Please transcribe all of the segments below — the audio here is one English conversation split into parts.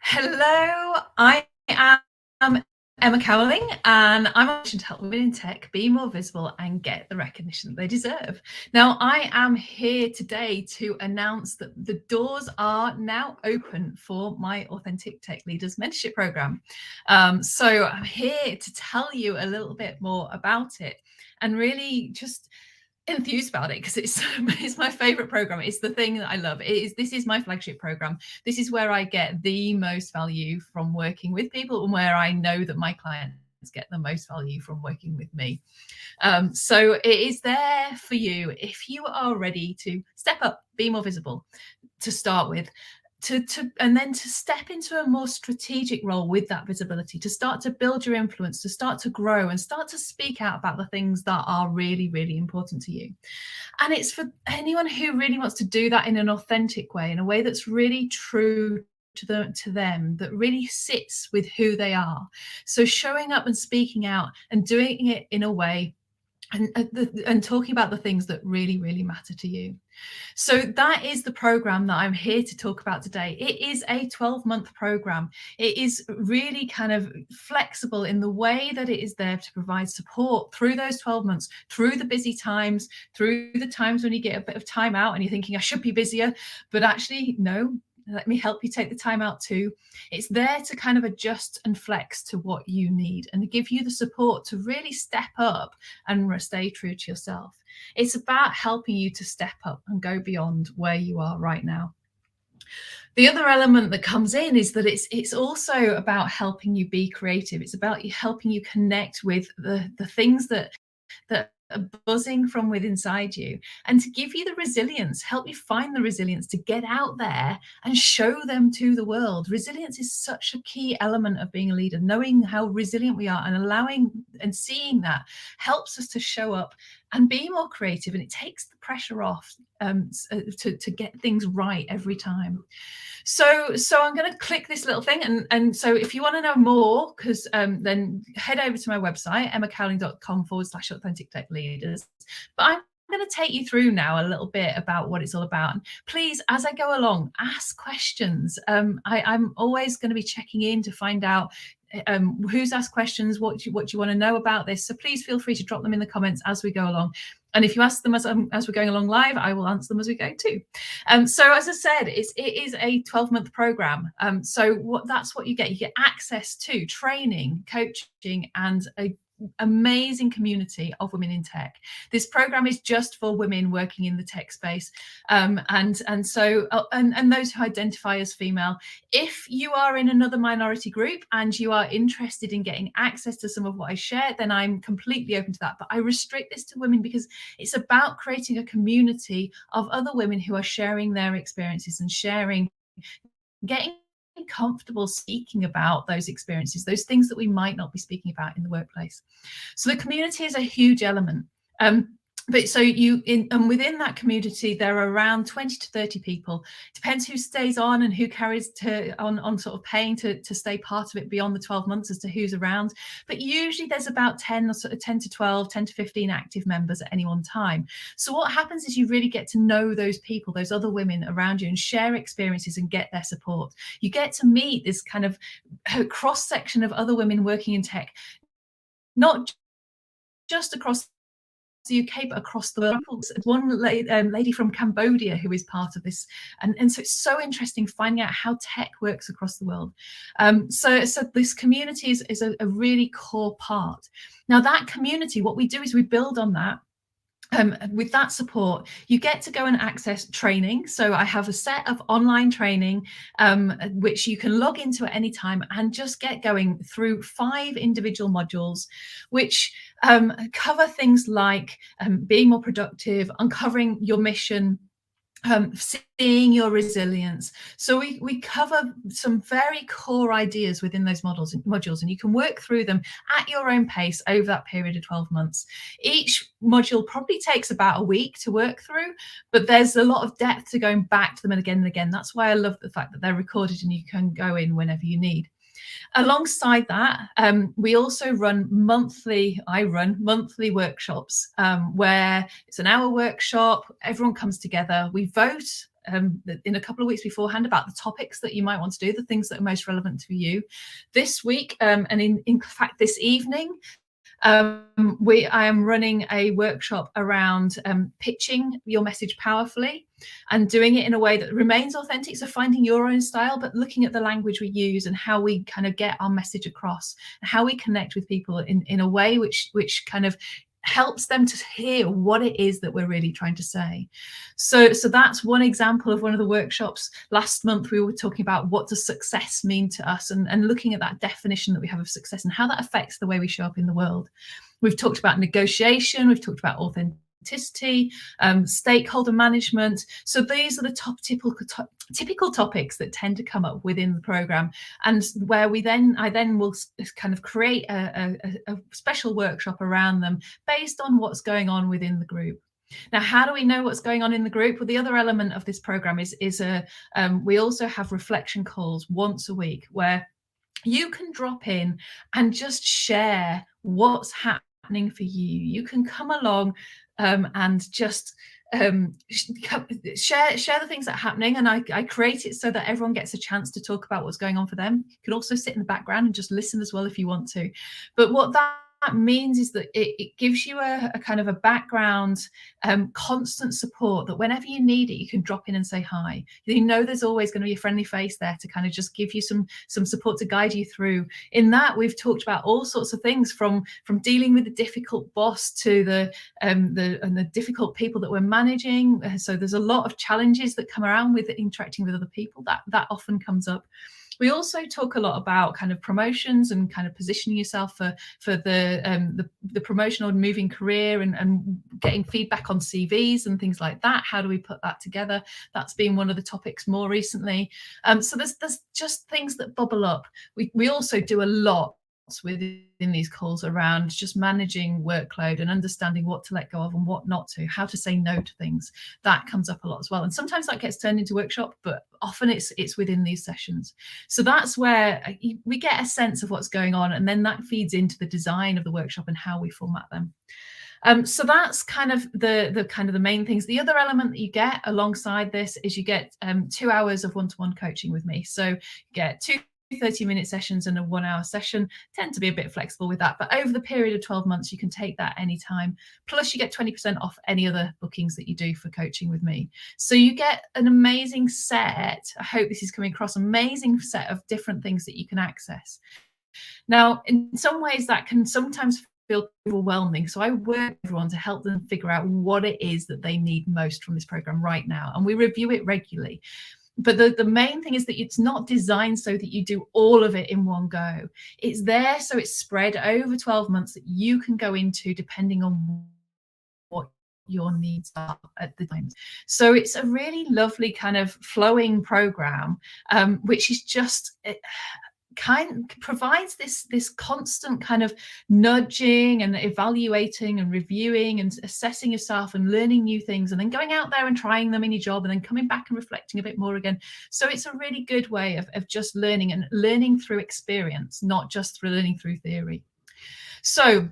Hello, I am Emma Cowling, and I'm on a mission to help women in tech be more visible and get the recognition that they deserve. Now, I am here today to announce that the doors are now open for my Authentic Tech Leaders Mentorship Program. So I'm here to tell you a little bit more about it and really just enthused about it because it's my favorite program. It's the thing that I love. This is my flagship program. This is where I get the most value from working with people, and where I know that my clients get the most value from working with me. So it is there for you if you are ready to step up, be more visible to start with, and then to step into a more strategic role with that visibility, to start to build your influence, to start to grow and start to speak out about the things that are really, really important to you. And it's for anyone who really wants to do that in an authentic way, in a way that's really true to them, that really sits with who they are. So showing up and speaking out and doing it in a way and talking about the things that really, really matter to you. So that is the program that I'm here to talk about today. It is a 12-month program. It is really kind of flexible in the way that it is there to provide support through those 12 months, through the busy times, through the times when you get a bit of time out and you're thinking, I should be busier, but actually, no. Let me help you take the time out too. It's there to kind of adjust and flex to what you need and give you the support to really step up and stay true to yourself. It's about helping you to step up and go beyond where you are right now. The other element that comes in is that it's also about helping you be creative. It's about helping you connect with the things that are buzzing from within inside you, and to give you the resilience, help you find the resilience to get out there and show them to the world. Resilience is such a key element of being a leader. Knowing how resilient we are and allowing and seeing that helps us to show up and be more creative, and it takes the pressure off to get things right every time. So I'm going to click this little thing, and so if you want to know more, because then head over to my website, emmacowling.com/authentic tech leaders. But I'm going to take you through now a little bit about what it's all about. And please, as I go along, ask questions. I'm always going to be checking in to find out who's asked questions, what do you want to know about this. So please feel free to drop them in the comments as we go along. And if you ask them as we're going along live, I will answer them as we go too. So as I said, it is a 12-month program. So that's what you get. You get access to training, coaching, and a amazing community of women in tech. This program is just for women working in the tech space, and those who identify as female. If you are in another minority group and you are interested in getting access to some of what I share, then I'm completely open to that. But I restrict this to women because it's about creating a community of other women who are sharing their experiences and getting comfortable speaking about those experiences, those things that we might not be speaking about in the workplace. So the community is a huge element. But so and within that community, there are around 20 to 30 people. Depends who stays on and who carries on sort of paying to stay part of it beyond the 12 months as to who's around. But usually there's about 10 to 12, 10 to 15 active members at any one time. So what happens is you really get to know those people, those other women around you, and share experiences and get their support. You get to meet this kind of cross section of other women working in tech, not just across the UK, but across the world. One lady from Cambodia who is part of this, and so it's so interesting finding out how tech works across the world. So this community is a really core part. Now that community, what we do is we build on that. With that support, you get to go and access training. So I have a set of online training, which you can log into at any time and just get going through 5 individual modules, which cover things like being more productive, uncovering your mission, seeing your resilience. So we cover some very core ideas within those modules, and you can work through them at your own pace over that period of 12 months. Each module probably takes about a week to work through, but there's a lot of depth to going back to them again and again. That's why I love the fact that they're recorded and you can go in whenever you need. Alongside that, we also run monthly workshops where it's an hour workshop. Everyone comes together. We vote in a couple of weeks beforehand about the topics that you might want to do, the things that are most relevant to you. This week, and in fact this evening, I am running a workshop around pitching your message powerfully and doing it in a way that remains authentic. So finding your own style, but looking at the language we use and how we kind of get our message across and how we connect with people in a way which kind of helps them to hear what it is that we're really trying to say. So that's one example of one of the workshops. Last month we were talking about what does success mean to us, and looking at that definition that we have of success and how that affects the way we show up in the world. We've talked about negotiation, we've talked about authenticity, stakeholder management. So these are the typical topics that tend to come up within the program, and where I then will kind of create a special workshop around them based on what's going on within the group. Now, how do we know what's going on in the group? Well, the other element of this program is we also have reflection calls once a week where you can drop in and just share what's happening for you. You can come along and just share the things that are happening, and I create it so that everyone gets a chance to talk about what's going on for them. You can also sit in the background and just listen as well if you want to. But what that means is that it gives you a kind of a background, constant support, that whenever you need it, you can drop in and say hi. You know there's always going to be a friendly face there to kind of just give you some support to guide you through. In that, we've talked about all sorts of things, from dealing with the difficult boss to the difficult people that we're managing. So there's a lot of challenges that come around with interacting with other people. That often comes up. We also talk a lot about kind of promotions and kind of positioning yourself for the promotional and moving career, and getting feedback on CVs and things like that. How do we put that together? That's been one of the topics more recently. So there's just things that bubble up. We also do a lot within these calls around just managing workload and understanding what to let go of and what not to, how to say no to things. That comes up a lot as well, and sometimes that gets turned into workshop, but often it's within these sessions. So that's where we get a sense of what's going on, and then that feeds into the design of the workshop and how we format them. So that's kind of the main things. The other element that you get alongside this is you get 2 hours of one-to-one coaching with me. So you get two 30-minute sessions and a 1-hour session. Tend to be a bit flexible with that, but over the period of 12 months you can take that anytime. Plus you get 20% off any other bookings that you do for coaching with me. So you get an amazing set, I hope this is coming across, amazing set of different things that you can access. Now, in some ways that can sometimes feel overwhelming, so I work with everyone to help them figure out what it is that they need most from this program right now, and we review it regularly. But the main thing is that it's not designed so that you do all of it in one go. It's there so it's spread over 12 months that you can go into depending on what your needs are at the time. So it's a really lovely kind of flowing program, which is just provides this constant kind of nudging and evaluating and reviewing and assessing yourself and learning new things, and then going out there and trying them in your job, and then coming back and reflecting a bit more again. So it's a really good way of just learning, and learning through experience, not just through learning through theory. So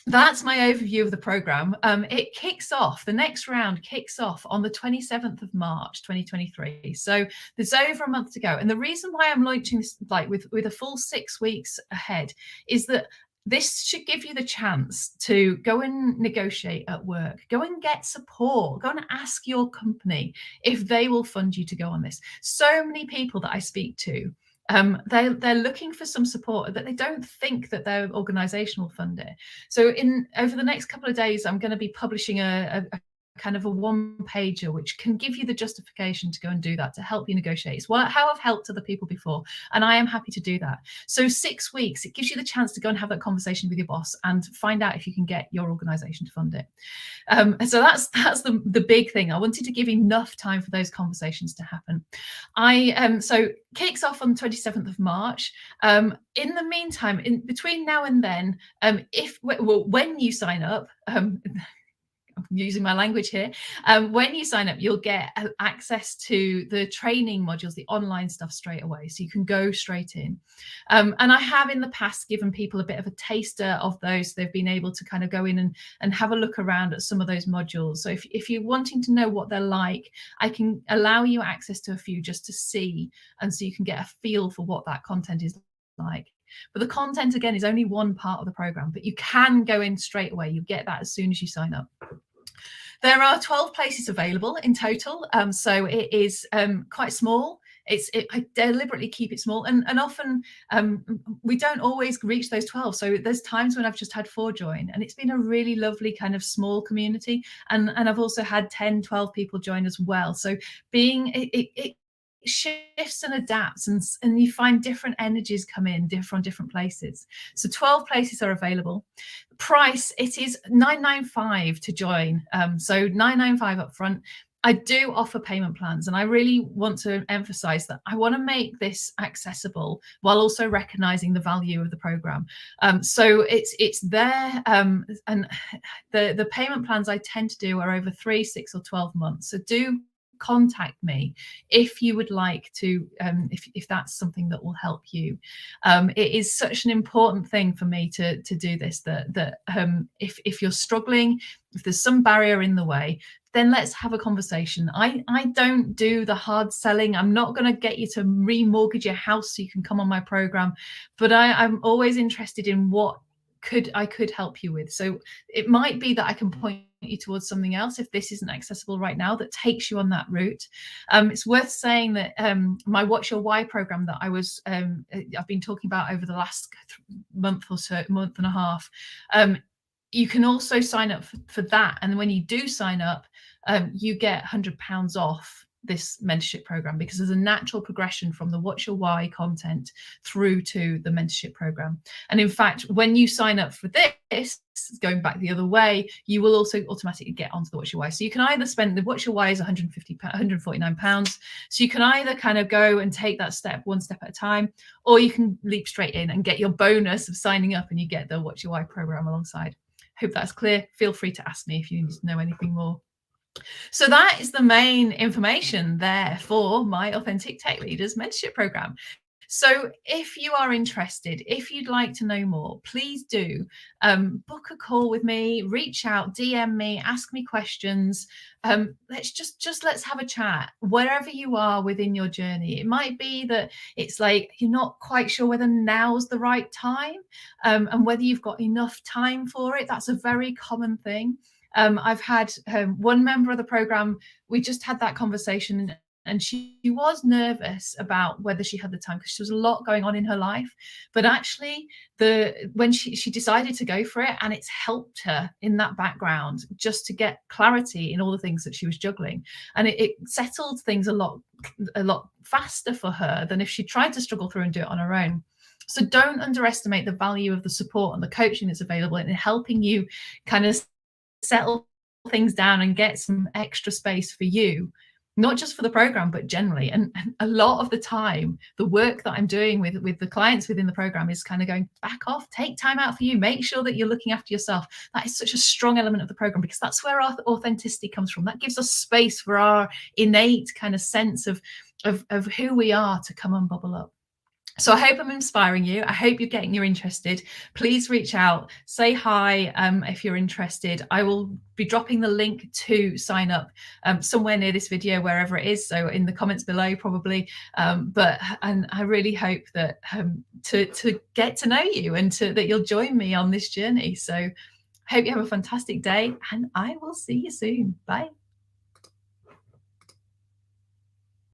that's my overview of the program. It kicks off, the next round kicks off on the 27th of March 2023. So there's over a month to go. And the reason why I'm launching this with a full 6 weeks ahead is that this should give you the chance to go and negotiate at work, go and get support, go and ask your company if they will fund you to go on this. So many people that I speak to, they're looking for some support, that they don't think that their organization will fund it. So over the next couple of days, I'm going to be publishing a kind of a one-pager which can give you the justification to go and do that, to help you negotiate. It's how I've helped other people before, and I am happy to do that. So 6 weeks, it gives you the chance to go and have that conversation with your boss and find out if you can get your organization to fund it. So that's the big thing. I wanted to give enough time for those conversations to happen. So kicks off on the 27th of March. In the meantime, in between now and then, when you sign up, I'm I'm using my language here. When you sign up, you'll get access to the training modules, the online stuff straight away. So you can go straight in. And I have in the past given people a bit of a taster of those. They've been able to kind of go in and have a look around at some of those modules. So if you're wanting to know what they're like, I can allow you access to a few just to see, and so you can get a feel for what that content is like. But the content, again, is only one part of the program, but you can go in straight away. You get that as soon as you sign up. There are 12 places available in total, so it is quite small. I deliberately keep it small, and often we don't always reach those 12. So there's times when I've just had 4 join, and it's been a really lovely kind of small community. And I've also had 10, 12 people join as well. So it shifts and adapts, and you find different energies come in from different places. So 12 places are available. Price, it is $9.95 to join, so $9.95 up front. I do offer payment plans, and I really want to emphasize that I want to make this accessible while also recognizing the value of the program. So it's there, and the payment plans I tend to do are over 3, 6, or 12 months. So do contact me if you would like to, if that's something that will help you. It is such an important thing for me to do this, that if you're struggling, if there's some barrier in the way, then let's have a conversation. I don't do the hard selling. I'm not going to get you to remortgage your house so you can come on my program, but I'm always interested in what I could help you with. So it might be that I can point you towards something else if this isn't accessible right now, that takes you on that route. It's worth saying that my What's Your Why program that I've been talking about over the last month or so, month and a half, you can also sign up for that. And when you do sign up, you get £100 off this mentorship program, because there's a natural progression from the What's Your Why content through to the mentorship program. And in fact, when you sign up for this, going back the other way, you will also automatically get onto the What's Your Why. So you can either spend, the What's Your Why is £149. So you can either kind of go and take that step one step at a time, or you can leap straight in and get your bonus of signing up, and you get the What's Your Why program alongside. Hope that's clear. Feel free to ask me if you need to know anything more. So that is the main information there for my Authentic Tech Leaders Mentorship Program. So if you are interested, if you'd like to know more, please do book a call with me, reach out, DM me, ask me questions. Let's have a chat wherever you are within your journey. It might be that it's like you're not quite sure whether now's the right time, and whether you've got enough time for it. That's a very common thing. I've had one member of the program, we just had that conversation, and she was nervous about whether she had the time, because there was a lot going on in her life. But actually, when she decided to go for it, and it's helped her in that background just to get clarity in all the things that she was juggling. And it settled things a lot faster for her than if she tried to struggle through and do it on her own. So don't underestimate the value of the support and the coaching that's available in helping you kind of settle things down and get some extra space for you, not just for the program, but generally. And a lot of the time, the work that I'm doing with the clients within the program is kind of going, back off, take time out for you, make sure that you're looking after yourself. That is such a strong element of the program, because that's where our authenticity comes from. That gives us space for our innate kind of sense of who we are to come and bubble up. So I hope I'm inspiring you. I hope you're interested. Please reach out, say hi if you're interested. I will be dropping the link to sign up somewhere near this video, wherever it is. So in the comments below, probably. And I really hope that to get to know you, and that you'll join me on this journey. So I hope you have a fantastic day, and I will see you soon. Bye.